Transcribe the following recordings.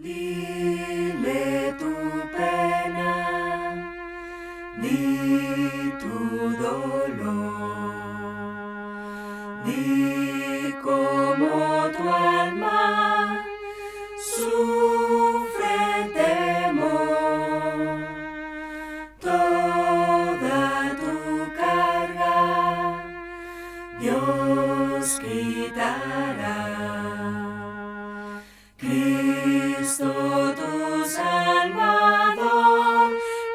Dile tu pena, di tu dolor, di cómo tu alma sufre temor, toda tu carga Dios quitará. Cristo tu Salvador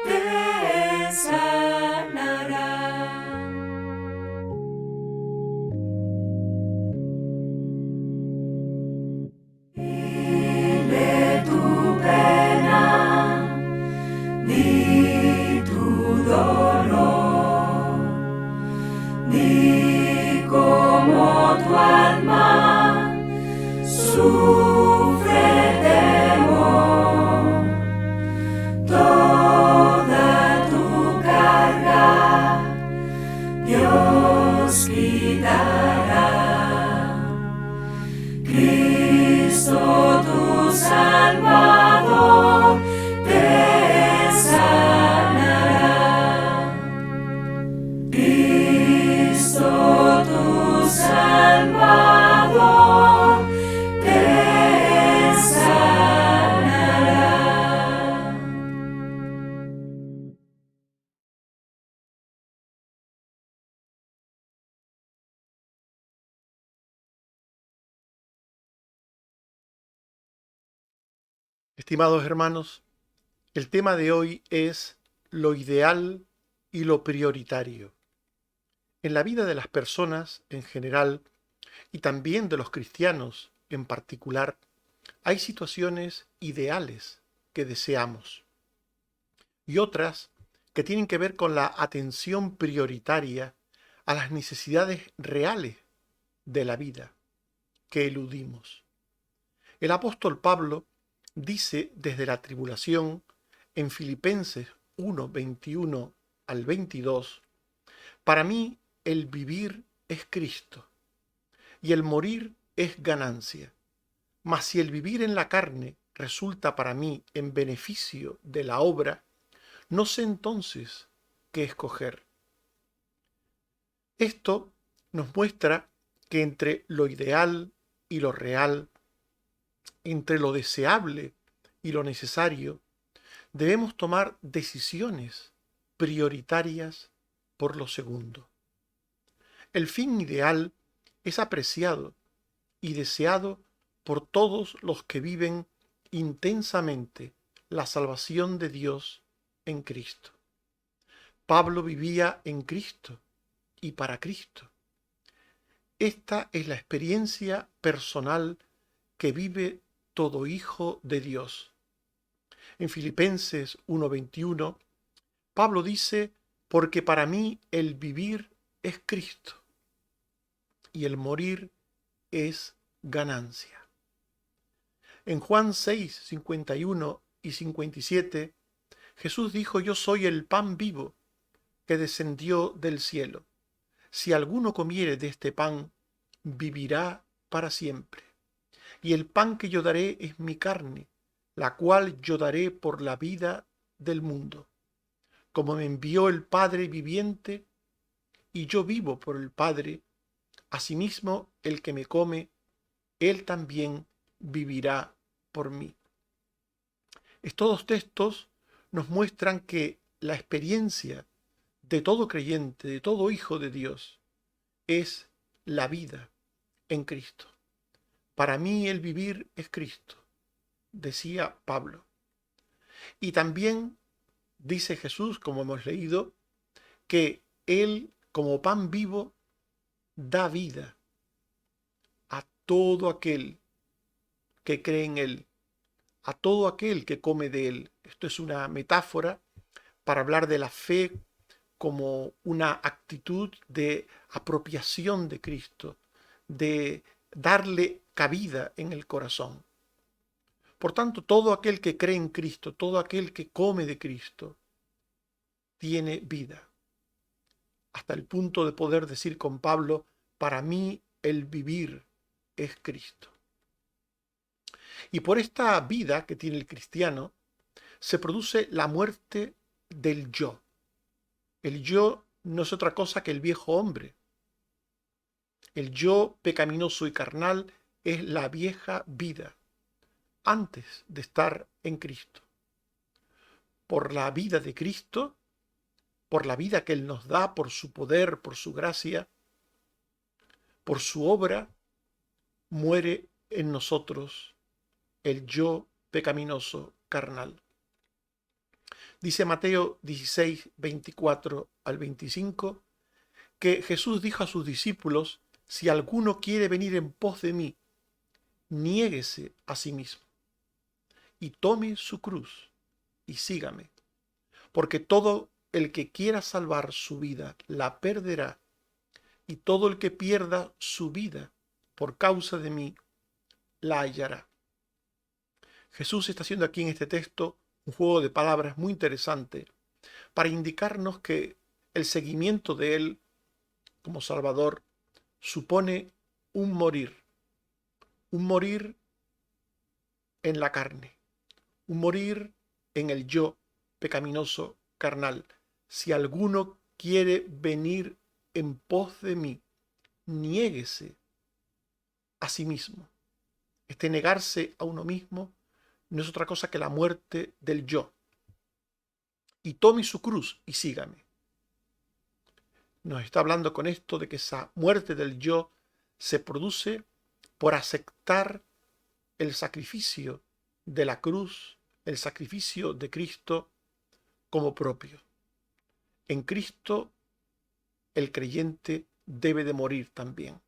te sanará. Dile tu pena, di tu dolor, di cómo tu alma sufre temor, toda tu carga Dios quitará. Cristo tu Salvador te sanará. Cristo tu Salvador te sanará. Estimados hermanos, el tema de hoy es lo ideal y lo prioritario. En la vida de las personas en general y también de los cristianos en particular, hay situaciones ideales que deseamos y otras que tienen que ver con la atención prioritaria a las necesidades reales de la vida que eludimos. El apóstol Pablo dice desde la tribulación en Filipenses 1, 21 al 22, para mí el vivir es Cristo y el morir es ganancia. Mas si el vivir en la carne resulta para mí en beneficio de la obra, no sé entonces qué escoger. Esto nos muestra que entre lo ideal y lo real, entre lo deseable y lo necesario, debemos tomar decisiones prioritarias por lo segundo. El fin ideal es apreciado y deseado por todos los que viven intensamente la salvación de Dios en Cristo. Pablo vivía en Cristo y para Cristo. Esta es la experiencia personal que vive todo hijo de Dios. En Filipenses 1:21, Pablo dice, porque para mí el vivir es Cristo y el morir es ganancia. En Juan 6, 51 y 57, Jesús dijo, yo soy el pan vivo que descendió del cielo. Si alguno comiere de este pan, vivirá para siempre. Y el pan que yo daré es mi carne, la cual yo daré por la vida del mundo. Como me envió el Padre viviente, y yo vivo por el Padre, asimismo el que me come, él también vivirá por mí. Estos textos nos muestran que la experiencia de todo creyente, de todo hijo de Dios, es la vida en Cristo. Para mí el vivir es Cristo, decía Pablo. Y también dice Jesús, como hemos leído, que Él, como pan vivo, da vida a todo aquel que cree en Él, a todo aquel que come de Él. Esto es una metáfora para hablar de la fe como una actitud de apropiación de Cristo, de darle cabida en el corazón. Por tanto, todo aquel que cree en Cristo, todo aquel que come de Cristo, tiene vida. Hasta el punto de poder decir con Pablo, para mí el vivir es Cristo. Y por esta vida que tiene el cristiano, se produce la muerte del yo. El yo no es otra cosa que el viejo hombre. El yo pecaminoso y carnal es la vieja vida antes de estar en Cristo. Por la vida de Cristo, por la vida que Él nos da, por su poder, por su gracia, por su obra, muere en nosotros el yo pecaminoso carnal. Dice Mateo 16, 24 al 25, que Jesús dijo a sus discípulos: si alguno quiere venir en pos de mí, niéguese a sí mismo y tome su cruz y sígame. Porque todo el que quiera salvar su vida la perderá, y todo el que pierda su vida por causa de mí la hallará. Jesús está haciendo aquí en este texto un juego de palabras muy interesante para indicarnos que el seguimiento de Él como Salvador supone un morir en la carne, un morir en el yo pecaminoso carnal. Si alguno quiere venir en pos de mí, niéguese a sí mismo. Este negarse a uno mismo no es otra cosa que la muerte del yo. Y tome su cruz y sígame. Nos está hablando con esto de que esa muerte del yo se produce por aceptar el sacrificio de la cruz, el sacrificio de Cristo como propio. En Cristo el creyente debe de morir también.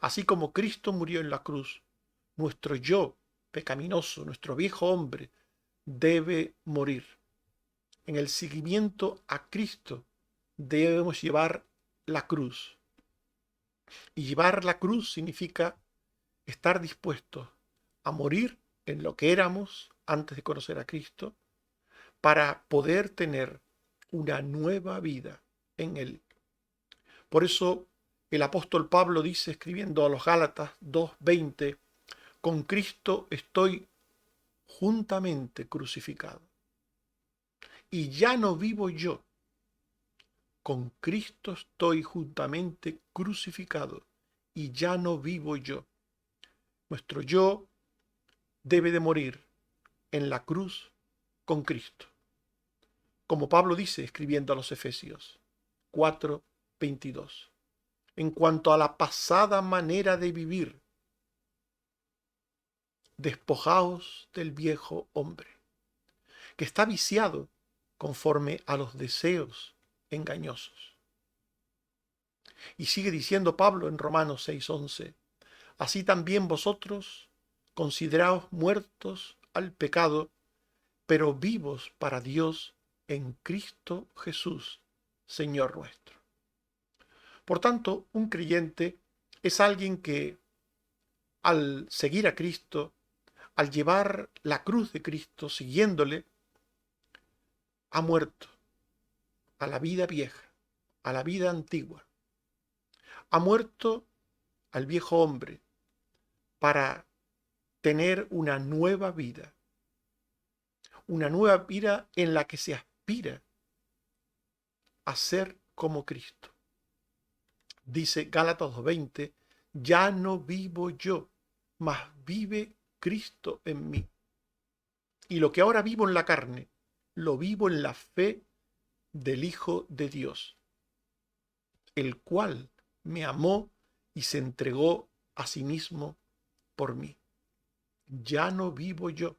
Así como Cristo murió en la cruz, nuestro yo pecaminoso, nuestro viejo hombre, debe morir. En el seguimiento a Cristo debemos llevar la cruz. Y llevar la cruz significa estar dispuestos a morir en lo que éramos antes de conocer a Cristo para poder tener una nueva vida en Él. Por eso el apóstol Pablo dice, escribiendo a los Gálatas 2:20, con Cristo estoy juntamente crucificado. Y ya no vivo yo, con Cristo estoy juntamente crucificado, y ya no vivo yo. Nuestro yo debe de morir en la cruz con Cristo. Como Pablo dice escribiendo a los Efesios 4:22. En cuanto a la pasada manera de vivir, despojaos del viejo hombre, que está viciado conforme a los deseos engañosos. Y sigue diciendo Pablo en Romanos 6:11, así también vosotros consideraos muertos al pecado, pero vivos para Dios en Cristo Jesús, Señor nuestro. Por tanto, un creyente es alguien que al seguir a Cristo, al llevar la cruz de Cristo, siguiéndole, ha muerto a la vida vieja, a la vida antigua. Ha muerto al viejo hombre para tener una nueva vida en la que se aspira a ser como Cristo. Dice Gálatas 2:20, ya no vivo yo, mas vive Cristo en mí. Y lo que ahora vivo en la carne, lo vivo en la fe del Hijo de Dios, el cual me amó y se entregó a sí mismo por mí. Ya no vivo yo,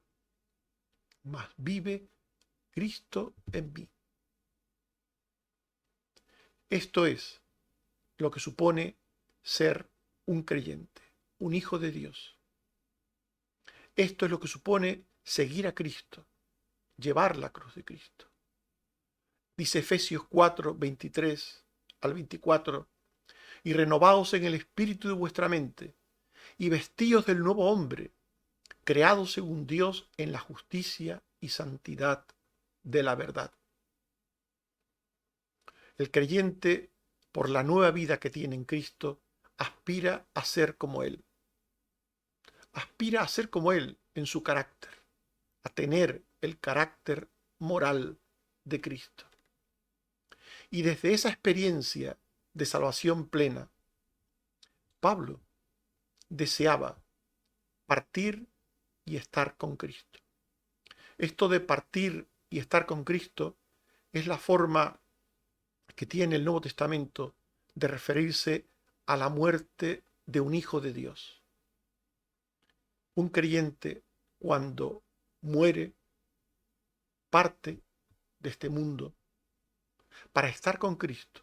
mas vive Cristo en mí. Esto es lo que supone ser un creyente, un hijo de Dios. Esto es lo que supone seguir a Cristo, llevar la cruz de Cristo. Dice Efesios 4:23 al 24, y renovaos en el espíritu de vuestra mente, y vestíos del nuevo hombre, creado según Dios en la justicia y santidad de la verdad. El creyente, por la nueva vida que tiene en Cristo, aspira a ser como Él. aspira a ser como Él en su carácter, a tener el carácter moral de Cristo. Y desde esa experiencia de salvación plena, Pablo deseaba partir y estar con Cristo. Esto de partir y estar con Cristo es la forma que tiene el Nuevo Testamento de referirse a la muerte de un hijo de Dios. Un creyente, cuando muere, parte de este mundo para estar con Cristo,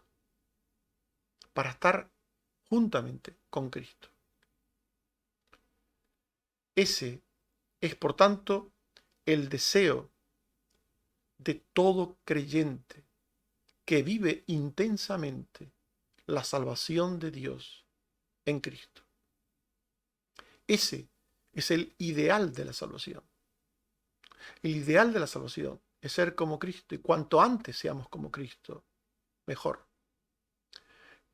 para estar juntamente con Cristo. Ese es, por tanto, el deseo de todo creyente que vive intensamente la salvación de Dios en Cristo. Ese es el ideal de la salvación. El ideal de la salvación es ser como Cristo, y cuanto antes seamos como Cristo, mejor.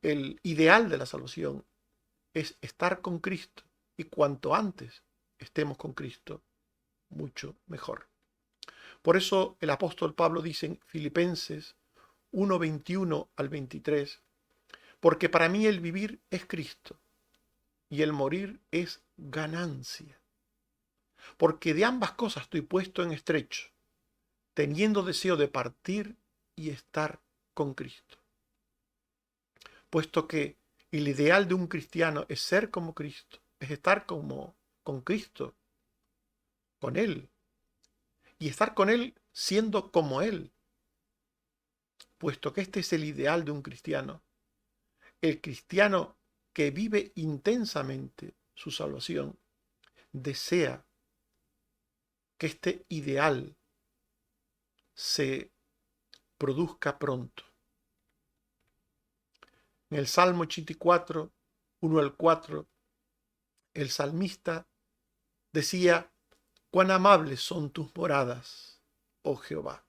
El ideal de la salvación es estar con Cristo, y cuanto antes estemos con Cristo, mucho mejor. Por eso el apóstol Pablo dice en Filipenses 1:21 al 23, porque para mí el vivir es Cristo y el morir es ganancia. Porque de ambas cosas estoy puesto en estrecho, teniendo deseo de partir y estar con Cristo. Puesto que el ideal de un cristiano es ser como Cristo, es estar como con Cristo, con Él, y estar con Él siendo como Él. Puesto que este es el ideal de un cristiano, el cristiano que vive intensamente su salvación desea que este ideal se produzca pronto. En el Salmo 84, 1 al 4, el salmista decía: cuán amables son tus moradas, oh Jehová.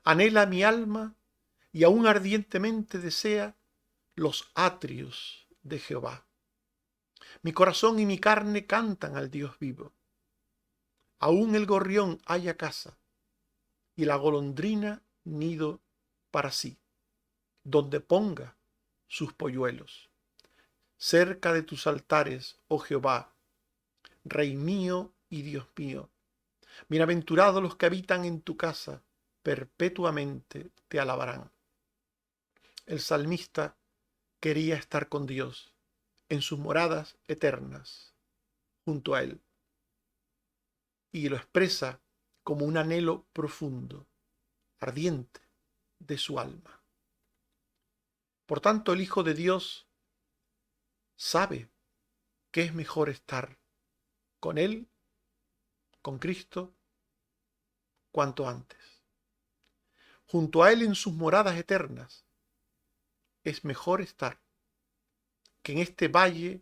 Anhela mi alma y aún ardientemente desea los atrios de Jehová. Mi corazón y mi carne cantan al Dios vivo. Aún el gorrión halla casa y la golondrina nido para sí, donde ponga sus polluelos. Cerca de tus altares, oh Jehová, Rey mío y Dios mío. Bienaventurados los que habitan en tu casa, perpetuamente te alabarán. El salmista quería estar con Dios en sus moradas eternas, junto a Él, y lo expresa como un anhelo profundo, ardiente, de su alma. Por tanto, el Hijo de Dios sabe que es mejor estar con Él, con Cristo, cuanto antes. Junto a Él en sus moradas eternas, es mejor estar que en este valle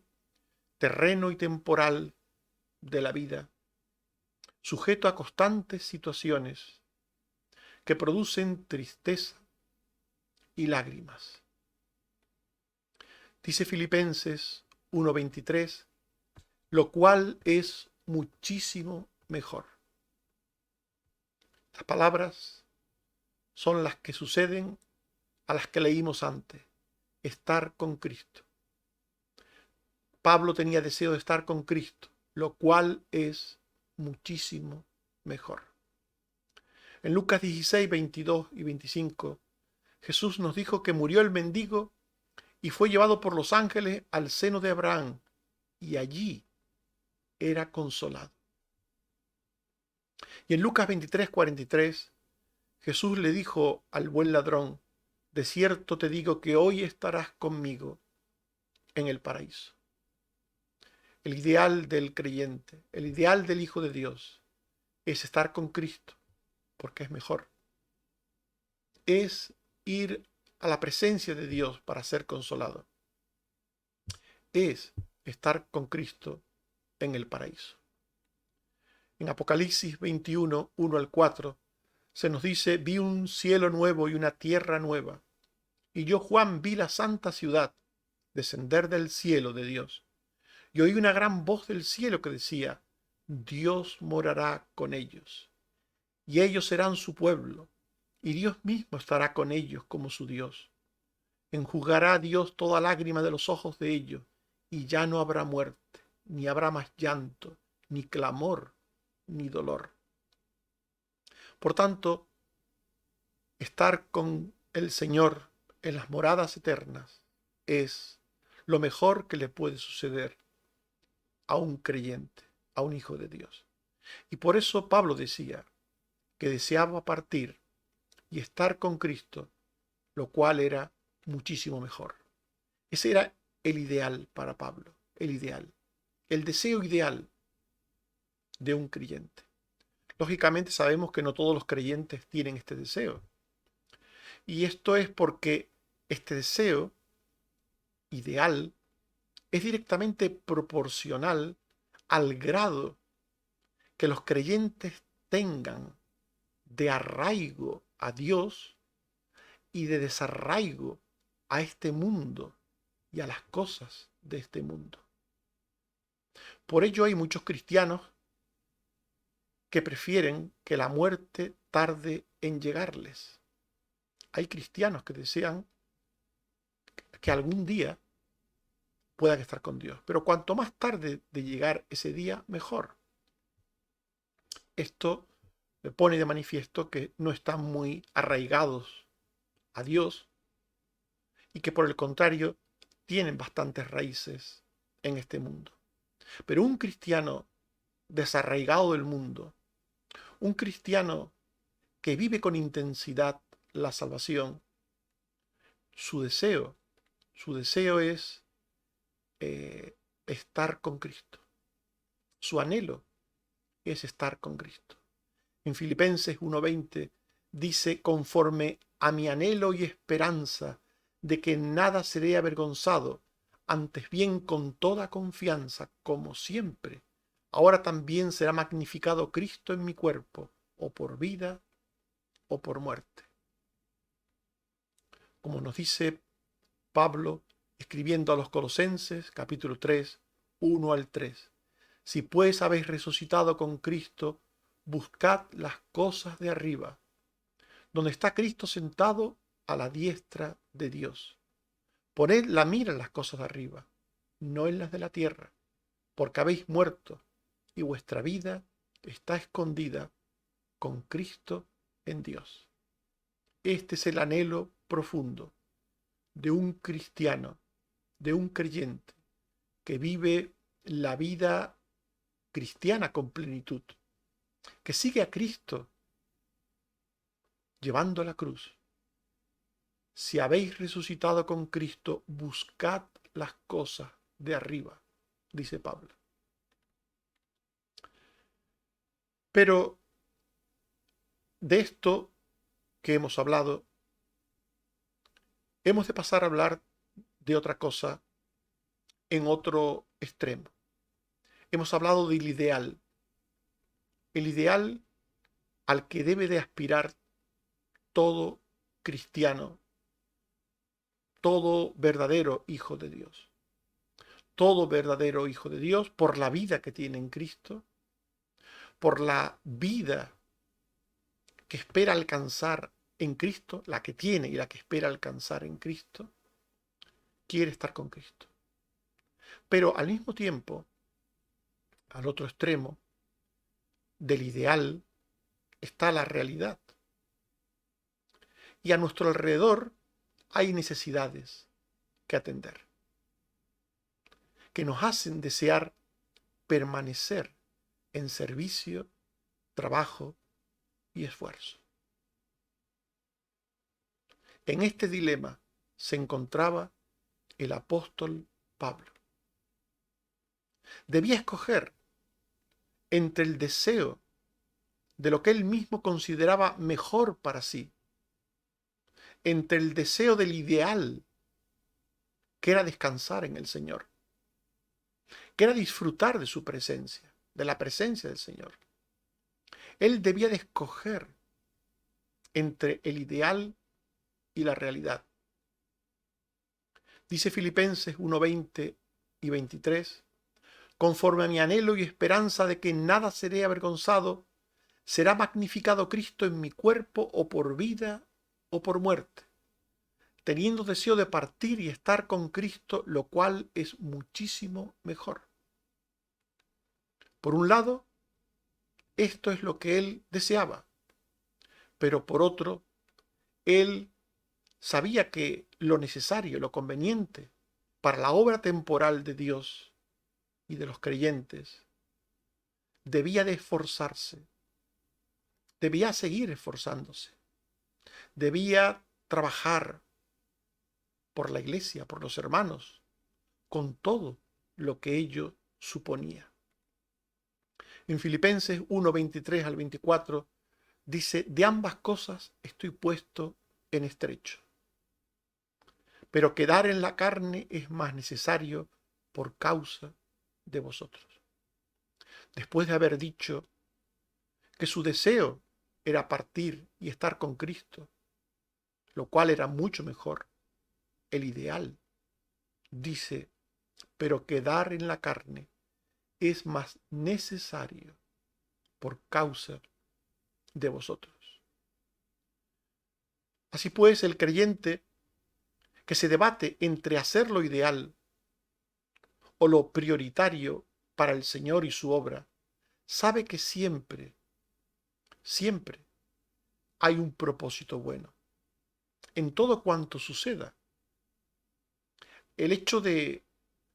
terreno y temporal de la vida, sujeto a constantes situaciones que producen tristeza y lágrimas. Dice Filipenses 1:23, lo cual es muchísimo mejor. Las palabras son las que suceden a las que leímos antes: estar con Cristo. Pablo tenía deseo de estar con Cristo, lo cual es muchísimo mejor. En Lucas 16, 22 y 25, Jesús nos dijo que murió el mendigo y fue llevado por los ángeles al seno de Abraham, y allí era consolado. Y en Lucas 23, 43, Jesús le dijo al buen ladrón: de cierto te digo que hoy estarás conmigo en el paraíso. El ideal del creyente, el ideal del Hijo de Dios, es estar con Cristo, porque es mejor. Es ir a la presencia de Dios para ser consolado. Es estar con Cristo en el paraíso. En Apocalipsis 21, 1 al 4, se nos dice: vi un cielo nuevo y una tierra nueva, y yo, Juan, vi la santa ciudad descender del cielo de Dios, y oí una gran voz del cielo que decía: Dios morará con ellos, y ellos serán su pueblo, y Dios mismo estará con ellos como su Dios. Enjugará Dios toda lágrima de los ojos de ellos, y ya no habrá muerte, ni habrá más llanto, ni clamor, ni dolor. Por tanto, estar con el Señor en las moradas eternas es lo mejor que le puede suceder a un creyente, a un hijo de Dios. Y por eso Pablo decía que deseaba partir y estar con Cristo, lo cual era muchísimo mejor. Ese era el ideal para Pablo, el ideal, el deseo ideal de un creyente. Lógicamente sabemos que no todos los creyentes tienen este deseo. Y esto es porque este deseo ideal es directamente proporcional al grado que los creyentes tengan de arraigo a Dios y de desarraigo a este mundo y a las cosas de este mundo. Por ello hay muchos cristianos que prefieren que la muerte tarde en llegarles. Hay cristianos que desean que algún día puedan estar con Dios, pero cuanto más tarde de llegar ese día, mejor. Esto pone de manifiesto que no están muy arraigados a Dios y que por el contrario tienen bastantes raíces en este mundo. Pero un cristiano desarraigado del mundo, un cristiano que vive con intensidad la salvación, su deseo es estar con Cristo. Su anhelo es estar con Cristo. En Filipenses 1:20 dice: conforme a mi anhelo y esperanza de que en nada seré avergonzado, antes bien con toda confianza, como siempre, ahora también será magnificado Cristo en mi cuerpo, o por vida o por muerte. Como nos dice Pablo escribiendo a los Colosenses, capítulo 3, 1 al 3. Si pues habéis resucitado con Cristo, buscad las cosas de arriba, donde está Cristo sentado a la diestra de Dios. Poned la mira en las cosas de arriba, no en las de la tierra, porque habéis muerto, y vuestra vida está escondida con Cristo en Dios. Este es el anhelo profundo de un cristiano, de un creyente, que vive la vida cristiana con plenitud, que sigue a Cristo llevando la cruz. Si habéis resucitado con Cristo, buscad las cosas de arriba, dice Pablo. Pero de esto que hemos hablado, hemos de pasar a hablar de otra cosa en otro extremo. Hemos hablado del ideal, el ideal al que debe de aspirar todo cristiano, todo verdadero hijo de Dios. Todo verdadero hijo de Dios, por la vida que tiene en Cristo, por la vida que espera alcanzar en Cristo, la que tiene y la que espera alcanzar en Cristo, quiere estar con Cristo. Pero al mismo tiempo, al otro extremo del ideal, está la realidad. Y a nuestro alrededor hay necesidades que atender, que nos hacen desear permanecer en servicio, trabajo y esfuerzo. En este dilema se encontraba el apóstol Pablo. Debía escoger entre el deseo de lo que él mismo consideraba mejor para sí, entre el deseo del ideal, que era descansar en el Señor, que era disfrutar de su presencia, de la presencia del Señor. Él debía de escoger entre el ideal y la realidad. Dice Filipenses 1:20 y 23, conforme a mi anhelo y esperanza de que en nada seré avergonzado, será magnificado Cristo en mi cuerpo, o por vida o por muerte, teniendo deseo de partir y estar con Cristo, lo cual es muchísimo mejor. Por un lado, esto es lo que él deseaba, pero por otro, él sabía que lo necesario, lo conveniente para la obra temporal de Dios y de los creyentes, debía de esforzarse, debía seguir esforzándose, debía trabajar por la iglesia, por los hermanos, con todo lo que ello suponía. En Filipenses 1, 23 al 24 dice: de ambas cosas estoy puesto en estrecho, pero quedar en la carne es más necesario por causa de vosotros. Después de haber dicho que su deseo era partir y estar con Cristo, lo cual era mucho mejor, el ideal, dice: pero quedar en la carne es más necesario por causa de vosotros. Así pues, el creyente que se debate entre hacer lo ideal o lo prioritario para el Señor y su obra, sabe que siempre, siempre hay un propósito bueno en todo cuanto suceda. El hecho de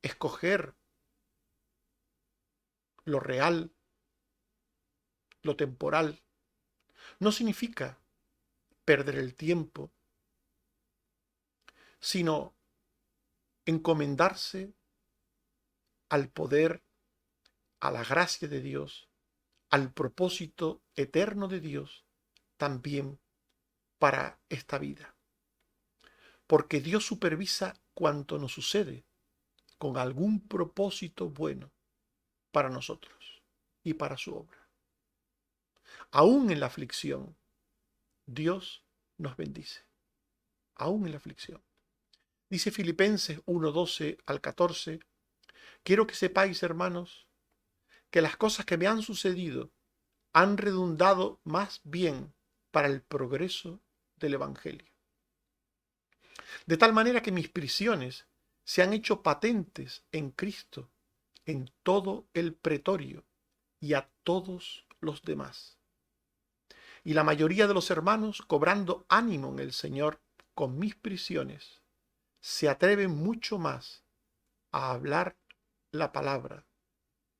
escoger lo real, lo temporal, no significa perder el tiempo, sino encomendarse al poder, a la gracia de Dios, al propósito eterno de Dios, también para esta vida. Porque Dios supervisa cuanto nos sucede con algún propósito bueno para nosotros y para su obra. Aún en la aflicción, Dios nos bendice. Aún en la aflicción. Dice Filipenses 1, 12 al 14: quiero que sepáis, hermanos, que las cosas que me han sucedido han redundado más bien para el progreso del Evangelio. De tal manera que mis prisiones se han hecho patentes en Cristo, en todo el pretorio y a todos los demás. Y la mayoría de los hermanos, cobrando ánimo en el Señor con mis prisiones, se atreven mucho más a hablar la palabra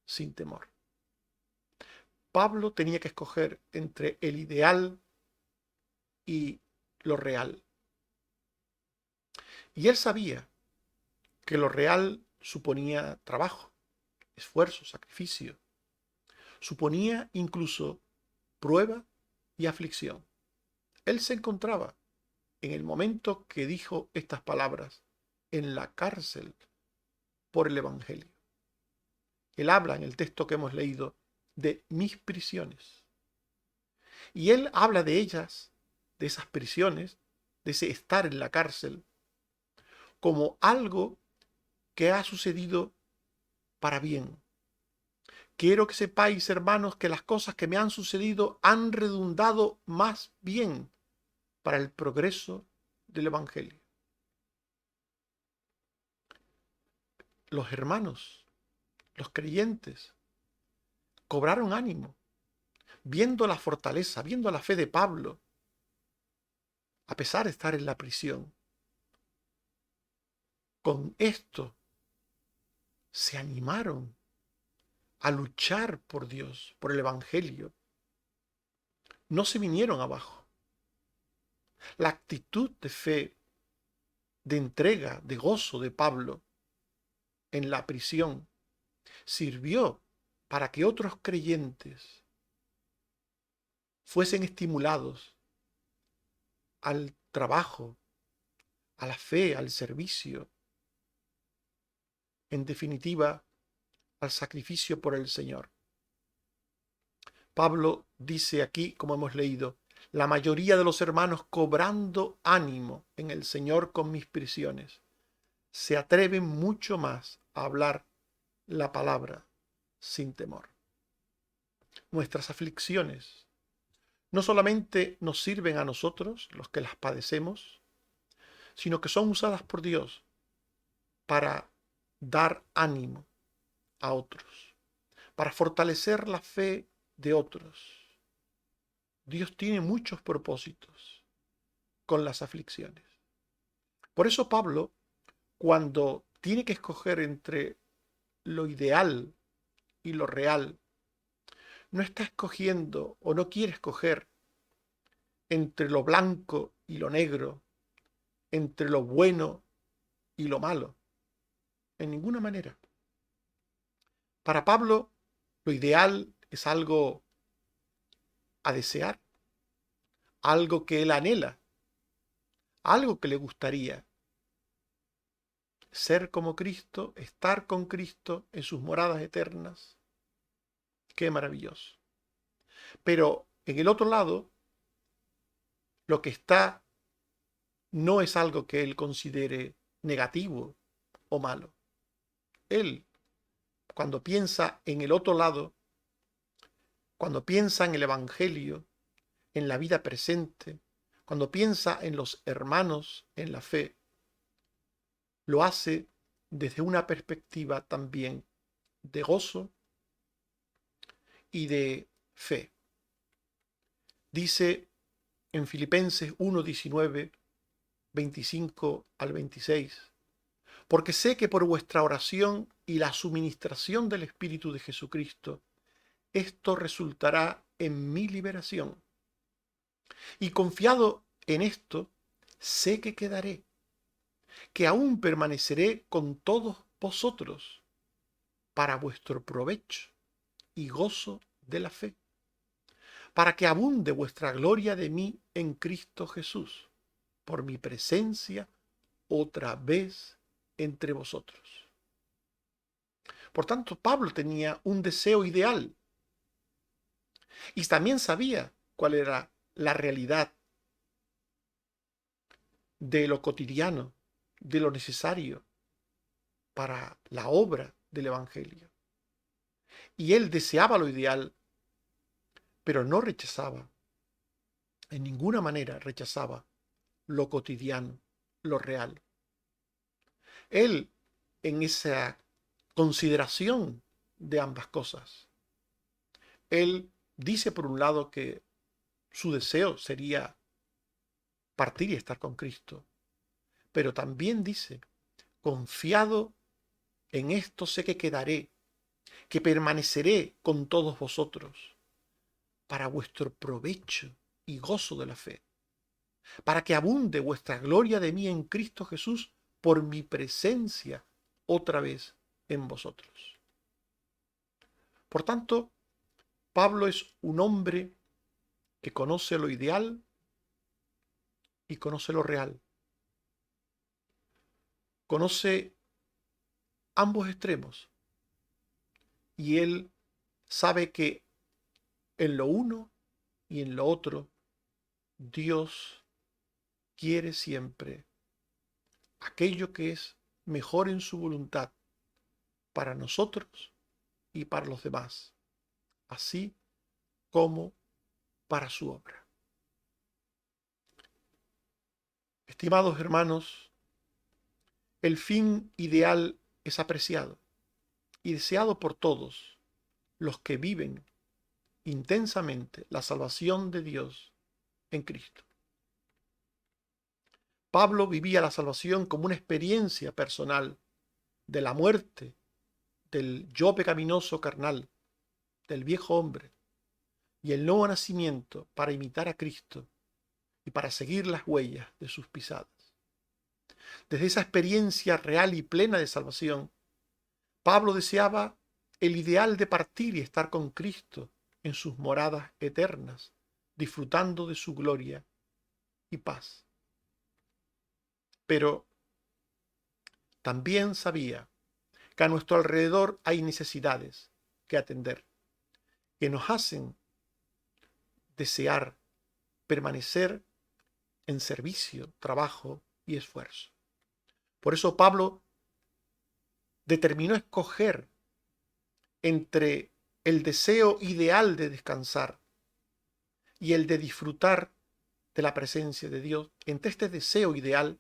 sin temor. Pablo tenía que escoger entre el ideal y lo real. Y él sabía que lo real suponía trabajo, esfuerzo, sacrificio. Suponía incluso prueba y aflicción. Él se encontraba en el momento que dijo estas palabras en la cárcel por el Evangelio. Él habla en el texto que hemos leído de mis prisiones. Y él habla de ellas, de esas prisiones, de ese estar en la cárcel, como algo que ha sucedido para bien. Quiero que sepáis, hermanos, que las cosas que me han sucedido han redundado más bien para el progreso del Evangelio. Los hermanos, los creyentes, cobraron ánimo, viendo la fortaleza, viendo la fe de Pablo, a pesar de estar en la prisión. Con esto se animaron a luchar por Dios, por el Evangelio. No se vinieron abajo. La actitud de fe, de entrega, de gozo de Pablo en la prisión sirvió para que otros creyentes fuesen estimulados al trabajo, a la fe, al servicio, en definitiva, al sacrificio por el Señor. Pablo dice aquí, como hemos leído, la mayoría de los hermanos, cobrando ánimo en el Señor con mis prisiones, se atreven mucho más a hablar la palabra sin temor. Nuestras aflicciones no solamente nos sirven a nosotros, los que las padecemos, sino que son usadas por Dios para dar ánimo a otros, para fortalecer la fe de otros. Dios tiene muchos propósitos con las aflicciones. Por eso Pablo, cuando tiene que escoger entre lo ideal y lo real, no está escogiendo o no quiere escoger entre lo blanco y lo negro, entre lo bueno y lo malo, en ninguna manera. Para Pablo, lo ideal es algo a desear, algo que él anhela, algo que le gustaría. Ser como Cristo, estar con Cristo en sus moradas eternas. Qué maravilloso. Pero en el otro lado, lo que está no es algo que él considere negativo o malo. Él, cuando piensa en el otro lado, cuando piensa en el Evangelio, en la vida presente, cuando piensa en los hermanos en la fe, lo hace desde una perspectiva también de gozo y de fe. Dice en Filipenses 1:19, 25 al 26, porque sé que por vuestra oración y la suministración del Espíritu de Jesucristo, esto resultará en mi liberación. Y confiado en esto, sé que quedaré, que aún permaneceré con todos vosotros para vuestro provecho y gozo de la fe, para que abunde vuestra gloria de mí en Cristo Jesús, por mi presencia otra vez entre vosotros. Por tanto, Pablo tenía un deseo ideal y también sabía cuál era la realidad de lo cotidiano, de lo necesario para la obra del Evangelio. Y él deseaba lo ideal, pero no rechazaba, en ninguna manera rechazaba lo cotidiano, lo real. Él, en esa consideración de ambas cosas, él dice por un lado que su deseo sería partir y estar con Cristo, pero también dice, confiado en esto sé que quedaré, que permaneceré con todos vosotros para vuestro provecho y gozo de la fe, para que abunde vuestra gloria de mí en Cristo Jesús por mi presencia otra vez en vosotros. Por tanto, Pablo es un hombre que conoce lo ideal y conoce lo real. Conoce ambos extremos y él sabe que en lo uno y en lo otro Dios quiere siempre aquello que es mejor en su voluntad para nosotros y para los demás, así como para su obra. Estimados hermanos, el fin ideal es apreciado y deseado por todos los que viven intensamente la salvación de Dios en Cristo. Pablo vivía la salvación como una experiencia personal de la muerte del yo pecaminoso carnal, del viejo hombre, y el nuevo nacimiento para imitar a Cristo y para seguir las huellas de sus pisadas. Desde esa experiencia real y plena de salvación, Pablo deseaba el ideal de partir y estar con Cristo en sus moradas eternas, disfrutando de su gloria y paz. Pero también sabía que a nuestro alrededor hay necesidades que atender, que nos hacen desear permanecer en servicio, trabajo y esfuerzo. Por eso Pablo determinó escoger entre el deseo ideal de descansar y el de disfrutar de la presencia de Dios, entre este deseo ideal,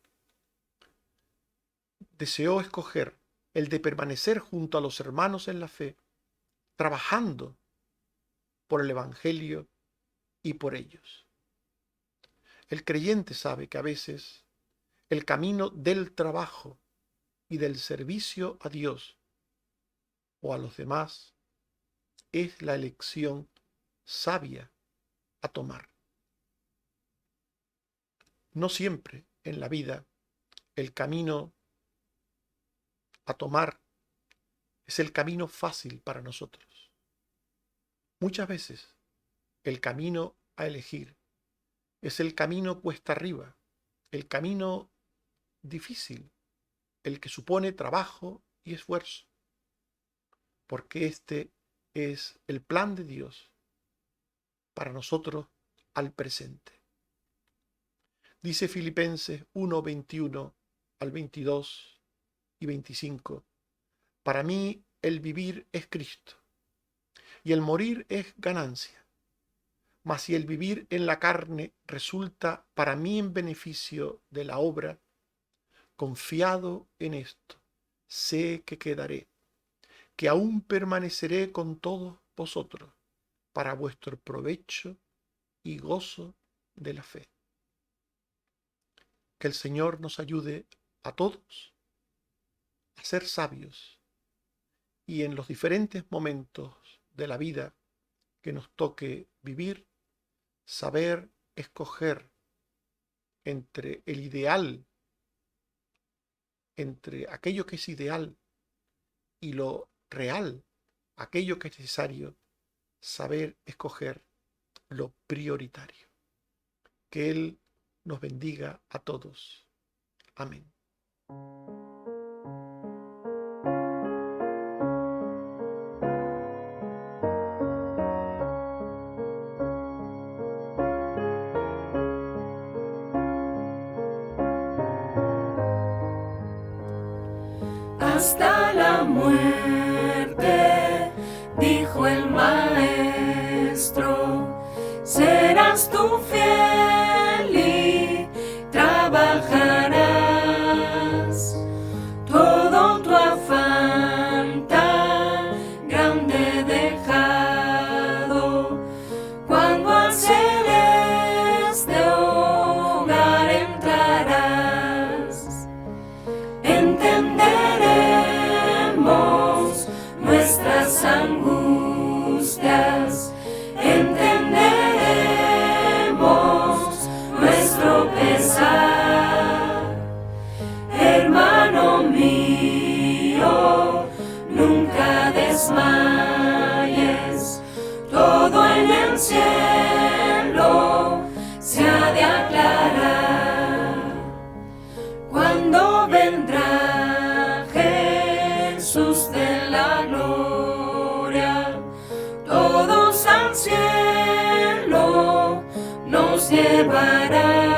deseó escoger el de permanecer junto a los hermanos en la fe, trabajando por el Evangelio y por ellos. El creyente sabe que a veces el camino del trabajo y del servicio a Dios o a los demás es la elección sabia a tomar. No siempre en la vida el camino a tomar es el camino fácil para nosotros. Muchas veces el camino a elegir es el camino cuesta arriba, el camino difícil, el que supone trabajo y esfuerzo, porque este es el plan de Dios para nosotros al presente. Dice Filipenses 1, 21 al 22 y 25, para mí el vivir es Cristo y el morir es ganancia. Mas si el vivir en la carne resulta para mí en beneficio de la obra, confiado en esto, sé que quedaré, que aún permaneceré con todos vosotros para vuestro provecho y gozo de la fe. Que el Señor nos ayude a todos a ser sabios y en los diferentes momentos de la vida que nos toque vivir, saber escoger entre el ideal, entre aquello que es ideal y lo real, aquello que es necesario, saber escoger lo prioritario. Que Él nos bendiga a todos. Amén. Hasta la muerte, dijo el maestro, serás tú fiel y trabajarás. Todo tu afán tan grande dejado, cuando al celeste hogar entrarás, entenderemos nuestras angustias, entenderemos nuestro pesar. Hermano mío, nunca desmayes, todo en el cielo se ha de aclarar. Cuando vendrá Jesús de la gloria, todos al cielo nos llevará.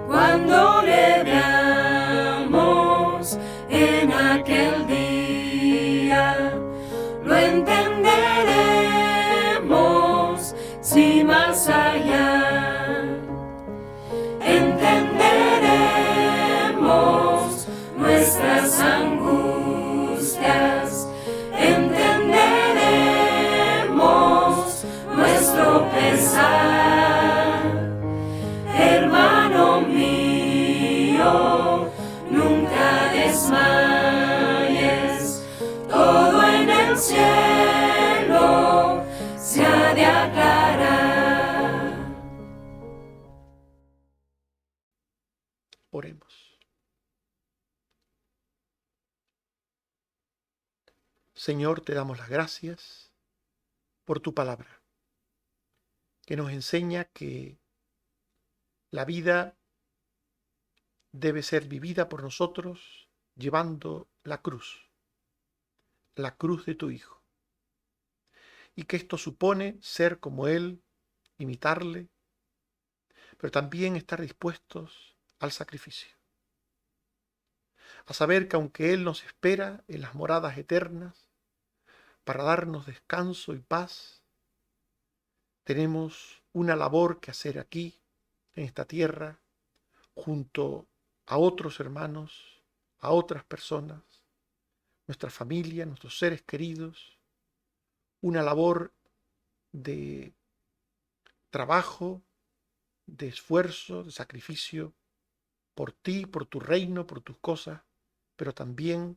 Cuando le veamos en aquel día, lo entenderemos, si más allá entenderemos nuestras angustias, entenderemos nuestro pesar. Hermano mío, nunca desmayes, todo en el cielo se ha de aclarar. Oremos. Señor, te damos las gracias por tu palabra, que nos enseña que la vida debe ser vivida por nosotros llevando la cruz de tu Hijo, y que esto supone ser como Él, imitarle, pero también estar dispuestos al sacrificio, a saber que aunque Él nos espera en las moradas eternas, para darnos descanso y paz. Tenemos una labor que hacer aquí, en esta tierra, junto a otros hermanos, a otras personas, nuestra familia, nuestros seres queridos, una labor de trabajo, de esfuerzo, de sacrificio, por ti, por tu reino, por tus cosas, pero también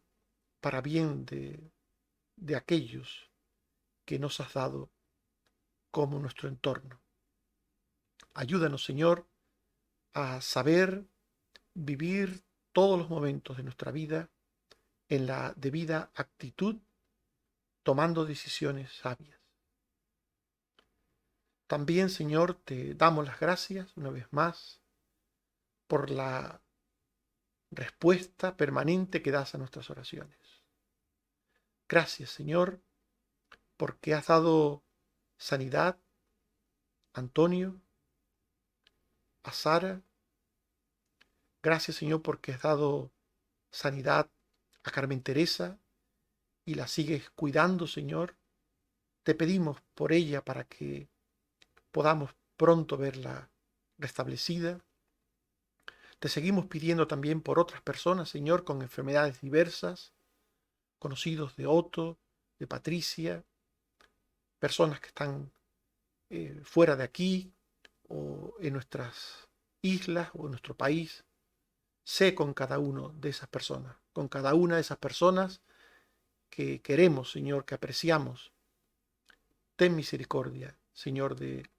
para bien de aquellos que nos has dado como nuestro entorno. Ayúdanos, Señor, a saber vivir todos los momentos de nuestra vida en la debida actitud, tomando decisiones sabias. También, Señor, te damos las gracias una vez más por la respuesta permanente que das a nuestras oraciones. Gracias, Señor, porque has dado sanidad a Antonio, a Sara. Gracias, Señor, porque has dado sanidad a Carmen Teresa y la sigues cuidando, Señor. Te pedimos por ella para que podamos pronto verla restablecida. Te seguimos pidiendo también por otras personas, Señor, con enfermedades diversas, conocidos de Otto, de Patricia, personas que están fuera de aquí o en nuestras islas o en nuestro país. Sé con cada uno de esas personas, con cada una de esas personas que queremos, Señor, que apreciamos. Ten misericordia, Señor, de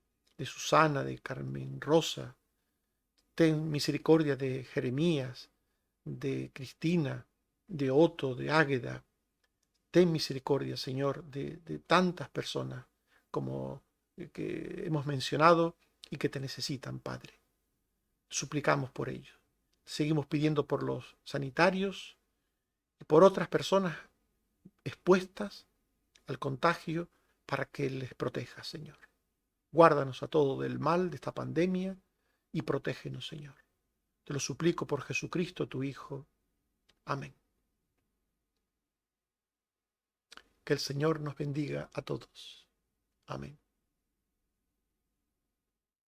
Susana, de Carmen Rosa. Ten misericordia de Jeremías, de Cristina, de Otto, de Águeda. Ten misericordia, Señor, de tantas personas como que hemos mencionado y que te necesitan, Padre. Suplicamos por ellos. Seguimos pidiendo por los sanitarios y por otras personas expuestas al contagio para que les protejas, Señor. Guárdanos a todos del mal de esta pandemia y protégenos, Señor. Te lo suplico por Jesucristo, tu Hijo. Amén. Que el Señor nos bendiga a todos. Amén.